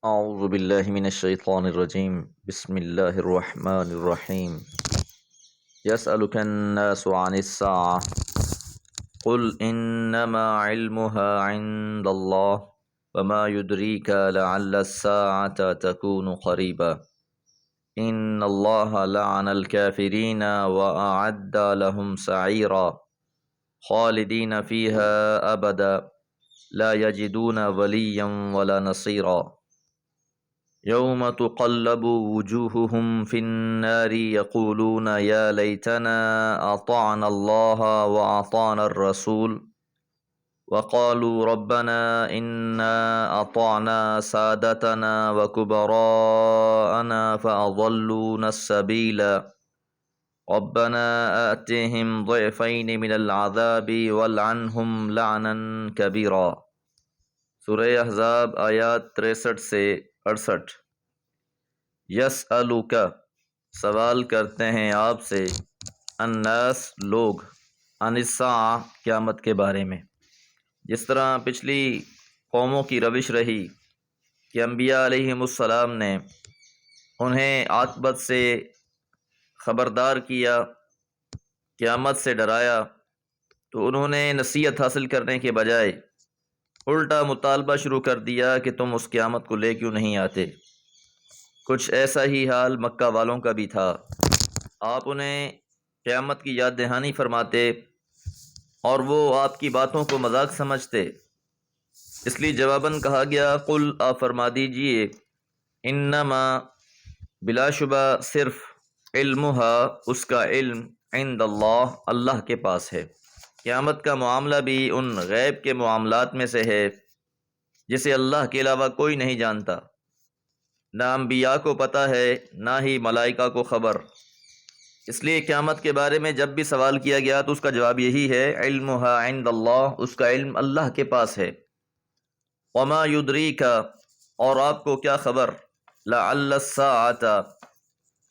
أعوذ بالله من الشيطان الرجيم. بسم الله الرحمن الرحيم. يسألك الناس عن الساعة قل إنما علمها عند الله وما يدريك لعل الساعة تكون قريبا إن الله لعن الكافرين وأعد لهم سعيرا خالدين فيها أبدا لا يجدون وليا ولا نصيرا يوم تقلب وجوههم في النار يقولون يا ليتنا أطعنا الله وأطعنا الرسول وقالوا ربنا إنا أطعنا سادتنا وكبراءنا فأضلونا السبيل ربنا آتهم ضعفين من العذاب والعنهم لعنا كبيرا۔ سورہ احزاب آیات 63 سے 68۔ یسألک سوال کرتے ہیں آپ سے، الناس لوگ، عن الساعہ قیامت کے بارے میں۔ جس طرح پچھلی قوموں کی روش رہی کہ انبیاء علیہم السلام نے انہیں عاقبت سے خبردار کیا، قیامت سے ڈرایا، تو انہوں نے نصیحت حاصل کرنے کے بجائے الٹا مطالبہ شروع کر دیا کہ تم اس قیامت کو لے کیوں نہیں آتے۔ کچھ ایسا ہی حال مکہ والوں کا بھی تھا۔ آپ انہیں قیامت کی یاد دہانی فرماتے اور وہ آپ کی باتوں کو مذاق سمجھتے، اس لیے جواباً کہا گیا قل آپ فرما دیجئے انما بلا شبہ صرف علمہا اس کا علم عند اللہ اللہ کے پاس ہے۔ قیامت کا معاملہ بھی ان غیب کے معاملات میں سے ہے جسے اللہ کے علاوہ کوئی نہیں جانتا، نہ انبیاء کو پتہ ہے نہ ہی ملائکہ کو خبر۔ اس لیے قیامت کے بارے میں جب بھی سوال کیا گیا تو اس کا جواب یہی ہے علمھا عند اللہ، اس کا علم اللہ کے پاس ہے۔ وما یدریک اور آپ کو کیا خبر، لعل الساعۃ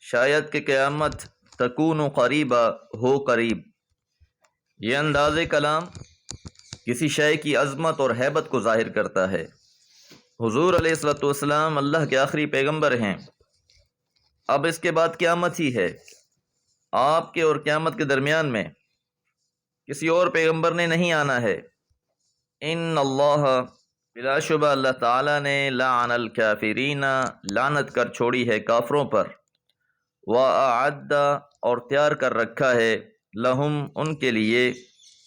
شاید کہ قیامت تکون قریبا ہو قریب۔ یہ انداز کلام کسی شے کی عظمت اور ہیبت کو ظاہر کرتا ہے۔ حضور علیہ الصلوۃ والسلام اللہ کے آخری پیغمبر ہیں، اب اس کے بعد قیامت ہی ہے۔ آپ کے اور قیامت کے درمیان میں کسی اور پیغمبر نے نہیں آنا ہے۔ ان اللہ بلا شبہ اللہ تعالیٰ نے لعن الکافرین لعنت کر چھوڑی ہے کافروں پر، وَأَعَدَّ اور تیار کر رکھا ہے لہم ان کے لیے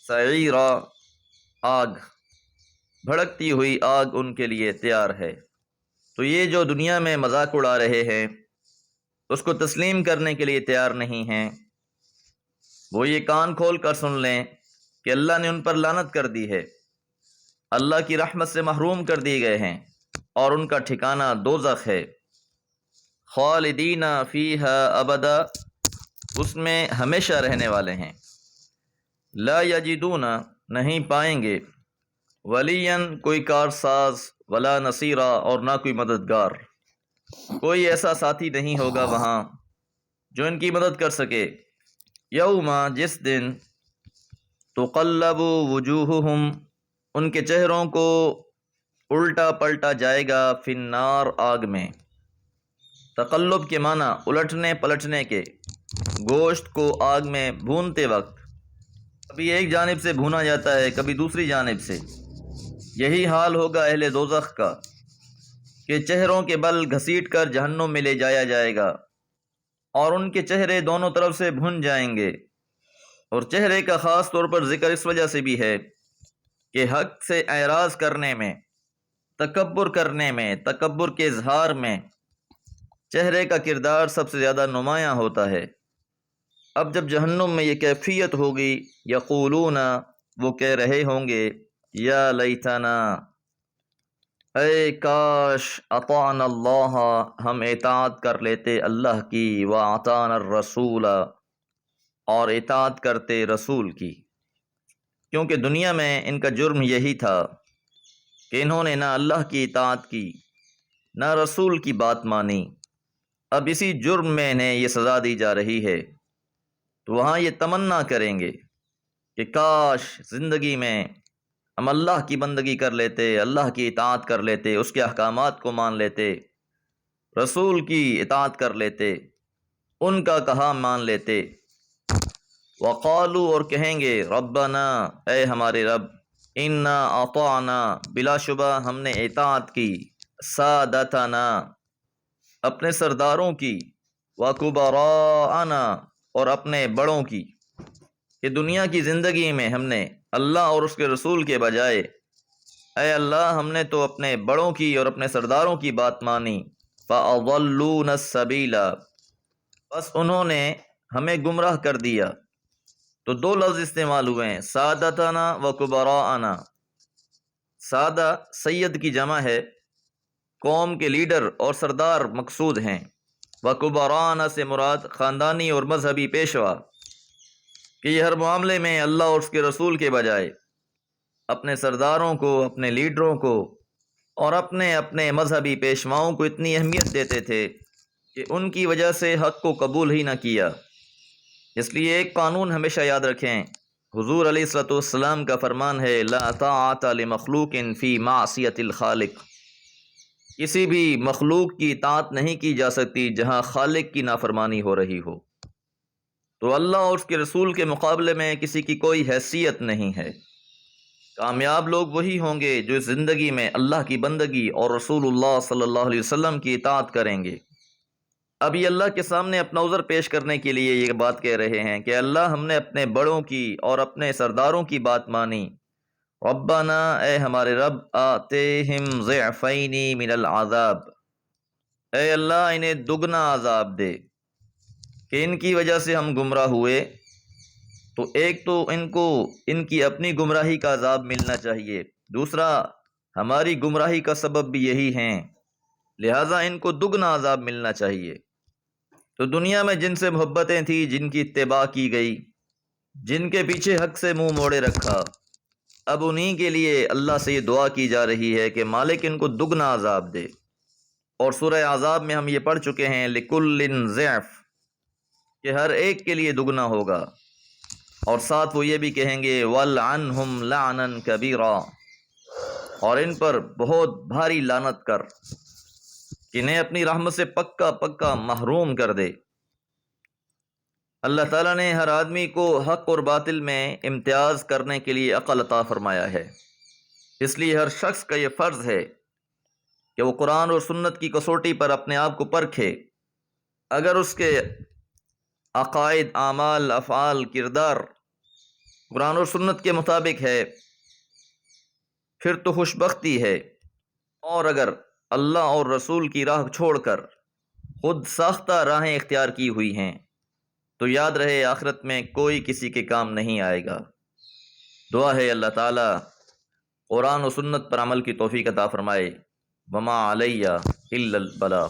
سعیرا آگ، بھڑکتی ہوئی آگ ان کے لیے تیار ہے۔ تو یہ جو دنیا میں مذاق اڑا رہے ہیں، اس کو تسلیم کرنے کے لیے تیار نہیں ہیں، وہ یہ کان کھول کر سن لیں کہ اللہ نے ان پر لعنت کر دی ہے، اللہ کی رحمت سے محروم کر دیے گئے ہیں، اور ان کا ٹھکانہ دوزخ ہے۔ خالدین فیہا ابدا اس میں ہمیشہ رہنے والے ہیں۔ لا یجدون نہیں پائیں گے، ولین کوئی کارساز، ولا نصیرا اور نہ کوئی مددگار، کوئی ایسا ساتھی نہیں ہوگا وہاں جو ان کی مدد کر سکے۔ یوم جس دن تقلب وجوہہم ان کے چہروں کو الٹا پلٹا جائے گا فی النار آگ میں۔ تقلب کے معنی الٹنے پلٹنے کے، گوشت کو آگ میں بھونتے وقت کبھی ایک جانب سے بھونا جاتا ہے کبھی دوسری جانب سے۔ یہی حال ہوگا اہل دوزخ کا کہ چہروں کے بل گھسیٹ کر جہنم میں لے جایا جائے گا، اور ان کے چہرے دونوں طرف سے بھن جائیں گے۔ اور چہرے کا خاص طور پر ذکر اس وجہ سے بھی ہے کہ حق سے اعراض کرنے میں، تکبر کرنے میں، تکبر کے اظہار میں چہرے کا کردار سب سے زیادہ نمایاں ہوتا ہے۔ اب جب جہنم میں یہ کیفیت ہوگی، یقولون وہ کہہ رہے ہوں گے یا لیتنا اے کاش، اطعنا اللہ ہم اطاعت کر لیتے اللہ کی، واطعنا الرسول اور اطاعت کرتے رسول کی۔ کیونکہ دنیا میں ان کا جرم یہی تھا کہ انہوں نے نہ اللہ کی اطاعت کی نہ رسول کی بات مانی۔ اب اسی جرم میں انہیں یہ سزا دی جا رہی ہے، تو وہاں یہ تمنا کریں گے کہ کاش زندگی میں ہم اللہ کی بندگی کر لیتے، اللہ کی اطاعت کر لیتے، اس کے احکامات کو مان لیتے، رسول کی اطاعت کر لیتے، ان کا کہا مان لیتے۔ وقالو، اور کہیں گے، ربنا، اے ہمارے رب، انا اطعنا، بلا شبہ ہم نے اطاعت کی، سادتنا، اپنے سرداروں کی، وکبراءنا، اور اپنے بڑوں کی، کہ دنیا کی زندگی میں ہم نے اللہ اور اس کے رسول کے بجائے، اے اللہ ہم نے تو اپنے بڑوں کی اور اپنے سرداروں کی بات مانی، فَأَضَلُّونَ السَّبِيلَ، بس انہوں نے ہمیں گمراہ کر دیا۔ تو دو لفظ استعمال ہوئے ہیں، سادتنا و کبراءنا۔ سادہ سید کی جمع ہے، قوم کے لیڈر اور سردار مقصود ہیں، و کبراءنا سے مراد خاندانی اور مذہبی پیشوا، کہ یہ ہر معاملے میں اللہ اور اس کے رسول کے بجائے اپنے سرداروں کو، اپنے لیڈروں کو اور اپنے اپنے مذہبی پیشواؤں کو اتنی اہمیت دیتے تھے کہ ان کی وجہ سے حق کو قبول ہی نہ کیا۔ اس لیے ایک قانون ہمیشہ یاد رکھیں، حضور علیہ الصلوۃ والسلام کا فرمان ہے، لا طاعۃ لمخلوق فی معصیۃ الخالق، کسی بھی مخلوق کی اطاعت نہیں کی جا سکتی جہاں خالق کی نافرمانی ہو رہی ہو۔ تو اللہ اور اس کے رسول کے مقابلے میں کسی کی کوئی حیثیت نہیں ہے۔ کامیاب لوگ وہی ہوں گے جو اس زندگی میں اللہ کی بندگی اور رسول اللہ صلی اللہ علیہ وسلم کی اطاعت کریں گے۔ اب یہ اللہ کے سامنے اپنا عذر پیش کرنے کے لیے یہ بات کہہ رہے ہیں کہ اللہ ہم نے اپنے بڑوں کی اور اپنے سرداروں کی بات مانی، ربنا، اے ہمارے رب، آتیہم ضعفین من العذاب، اے اللہ انہیں دگنا عذاب دے، کہ ان کی وجہ سے ہم گمراہ ہوئے، تو ایک تو ان کو ان کی اپنی گمراہی کا عذاب ملنا چاہیے، دوسرا ہماری گمراہی کا سبب بھی یہی ہیں، لہٰذا ان کو دگنا عذاب ملنا چاہیے۔ تو دنیا میں جن سے محبتیں تھیں، جن کی اتباع کی گئی، جن کے پیچھے حق سے منہ موڑے رکھا، اب انہی کے لیے اللہ سے یہ دعا کی جا رہی ہے کہ مالک ان کو دگنا عذاب دے۔ اور سورہ عذاب میں ہم یہ پڑھ چکے ہیں، لِكُلٍّ ضِعْف، کہ ہر ایک کے لیے دگنا ہوگا، اور ساتھ وہ یہ بھی کہیں گے، وَلْعَنْهُمْ لَعْنًا كَبِيرًا، اور ان پر بہت بھاری لعنت کر، کہ انہیں اپنی رحمت سے پکا پکا محروم کر دے۔ اللہ تعالیٰ نے ہر آدمی کو حق اور باطل میں امتیاز کرنے کے لیے عقل عطا فرمایا ہے، اس لیے ہر شخص کا یہ فرض ہے کہ وہ قرآن اور سنت کی کسوٹی پر اپنے آپ کو پرکھے۔ اگر اس کے عقائد، اعمال، افعال، کردار قرآن اور سنت کے مطابق ہے، پھر تو خوش بختی ہے، اور اگر اللہ اور رسول کی راہ چھوڑ کر خود ساختہ راہیں اختیار کی ہوئی ہیں تو یاد رہے آخرت میں کوئی کسی کے کام نہیں آئے گا۔ دعا ہے اللہ تعالیٰ قرآن و سنت پر عمل کی توفیق عطا فرمائے۔ وما علیہ الا البلاغ۔